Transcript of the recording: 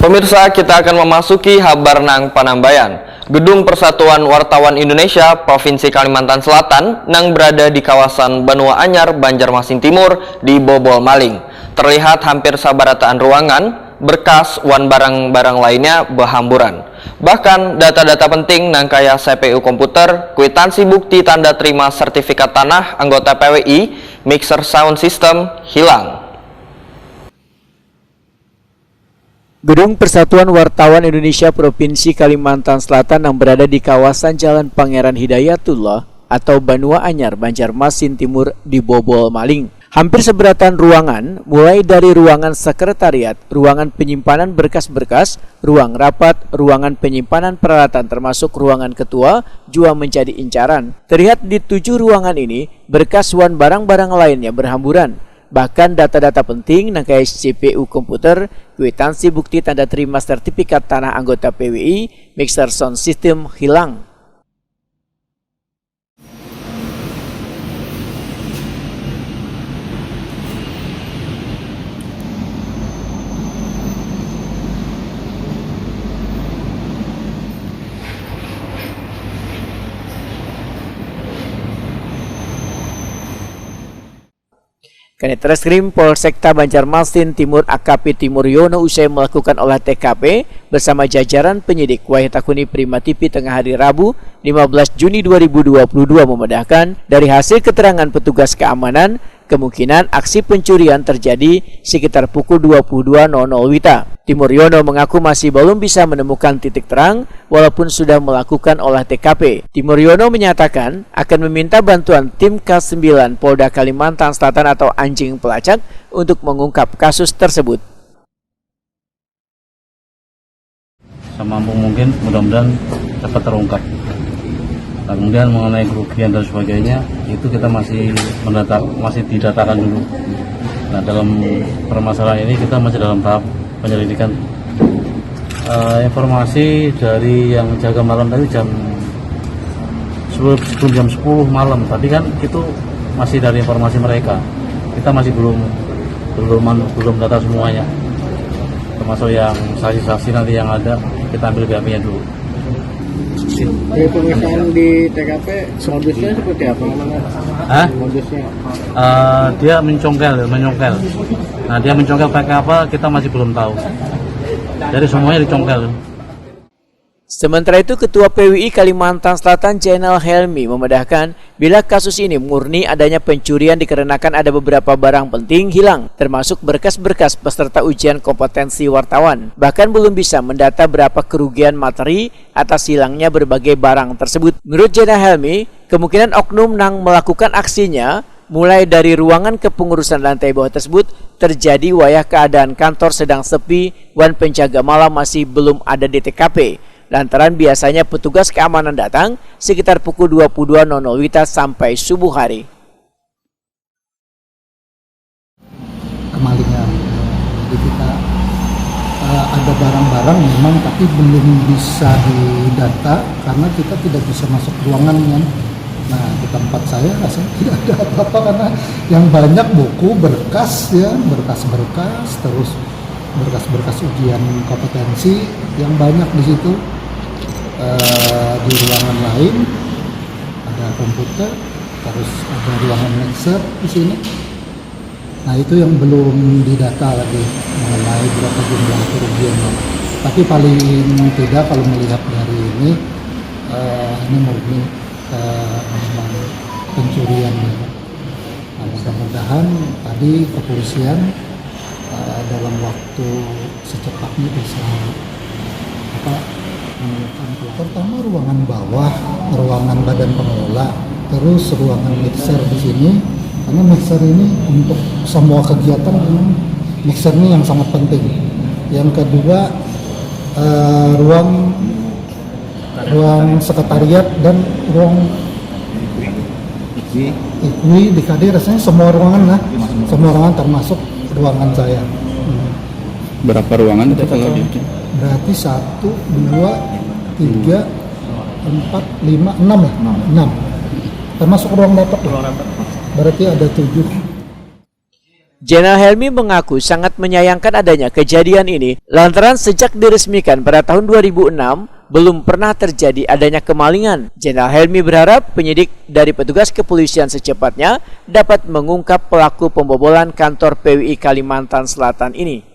Pemirsa, kita akan memasuki Habar nang Panambayan. Gedung Persatuan Wartawan Indonesia Provinsi Kalimantan Selatan nang berada di kawasan Benua Anyar, Banjarmasin Timur dibobol maling. Terlihat hampir sabarataan ruangan, berkas, wan barang-barang lainnya berhamburan. Bahkan data-data penting nang kaya CPU komputer, kwitansi bukti tanda terima sertifikat tanah anggota PWI, mixer sound system hilang. Gedung Persatuan Wartawan Indonesia Provinsi Kalimantan Selatan yang berada di kawasan Jalan Pangeran Hidayatullah atau Benua Anyar, Banjarmasin Timur dibobol maling. Hampir seberatan ruangan, mulai dari ruangan sekretariat, ruangan penyimpanan berkas-berkas, ruang rapat, ruangan penyimpanan peralatan termasuk ruangan ketua, juga menjadi incaran. Terlihat di 7 ruangan ini, berkas wan barang-barang lainnya berhamburan. Bahkan data-data penting nangkai CPU komputer, kwitansi bukti tanda terima sertifikat tanah anggota PWI, mixer sound system hilang. Kanit Reskrim Polsekta Banjarmasin Timur AKP Timur Yono usai melakukan olah TKP bersama jajaran penyidik Wahitakuni Prima TV tengah hari Rabu 15 Juni 2022 memedahkan dari hasil keterangan petugas keamanan kemungkinan aksi pencurian terjadi sekitar pukul 22.00 WITA. Timur Yono mengaku masih belum bisa menemukan titik terang walaupun sudah melakukan olah TKP. Timur Yono menyatakan akan meminta bantuan tim K9 Polda Kalimantan Selatan atau anjing pelacak untuk mengungkap kasus tersebut. Semampu mungkin mudah-mudahan dapat terungkap. Nah, kemudian mengenai kerugian dan sebagainya itu kita masih didatakan dulu. Nah, dalam permasalahan ini kita masih dalam tahap penyelidikan. Informasi dari yang jaga malam tadi sebelum jam 10 malam tadi kan itu masih dari informasi mereka. Kita masih belum data semuanya. Termasuk yang saksi-saksi nanti yang ada kita ambil BAP-nya dulu. Dari pemeriksaan di TKP modusnya seperti apa? Modusnya? Dia mencongkel. Nah, dia mencongkel pakai apa kita masih belum tahu. Jadi semuanya dicongkel. Sementara itu, Ketua PWI Kalimantan Selatan Zainal Helmi memedahkan bila kasus ini murni adanya pencurian dikarenakan ada beberapa barang penting hilang, termasuk berkas-berkas peserta ujian kompetensi wartawan. Bahkan belum bisa mendata berapa kerugian materi atas hilangnya berbagai barang tersebut. Menurut Zainal Helmi, kemungkinan oknum yang melakukan aksinya mulai dari ruangan kepengurusan lantai bawah tersebut terjadi wayah keadaan kantor sedang sepi, wan penjaga malam masih belum ada di TKP. Lantaran biasanya petugas keamanan datang sekitar pukul 22.00 WITA sampai subuh hari. Kemalingan. Jadi kita ada barang-barang memang tapi belum bisa didata karena kita tidak bisa masuk ruangan kan. Nah, di tempat saya rasanya tidak ada apa-apa karena yang banyak buku, berkas ya, berkas-berkas, terus berkas-berkas ujian kompetensi yang banyak di situ. Di ruangan lain ada komputer, terus ada ruangan mixer di sini. Nah, itu yang belum didata lagi mengenai berapa jumlah kerugiannya. Tapi paling tidak kalau melihat dari ini murni memang pencurian. Nah, mudah-mudahan tadi kepolisian dalam waktu secepatnya bisa pertama ruangan bawah, ruangan badan pengelola, terus ruangan mixer di sini. Karena mixer ini untuk semua kegiatan memang mixer ini yang sangat penting. Yang kedua ruang sekretariat dan ruang IKWI di KD rasanya semua ruangan lah, semua ruangan termasuk ruangan saya. Berapa ruangan itu kalau berarti 1, 2, 3, 4, 5, 6 ya? 6. Termasuk ruang rapat. Berarti ada 7. Jenderal Helmi mengaku sangat menyayangkan adanya kejadian ini lantaran sejak diresmikan pada tahun 2006 belum pernah terjadi adanya kemalingan. Jenderal Helmi berharap penyidik dari petugas kepolisian secepatnya dapat mengungkap pelaku pembobolan kantor PWI Kalimantan Selatan ini.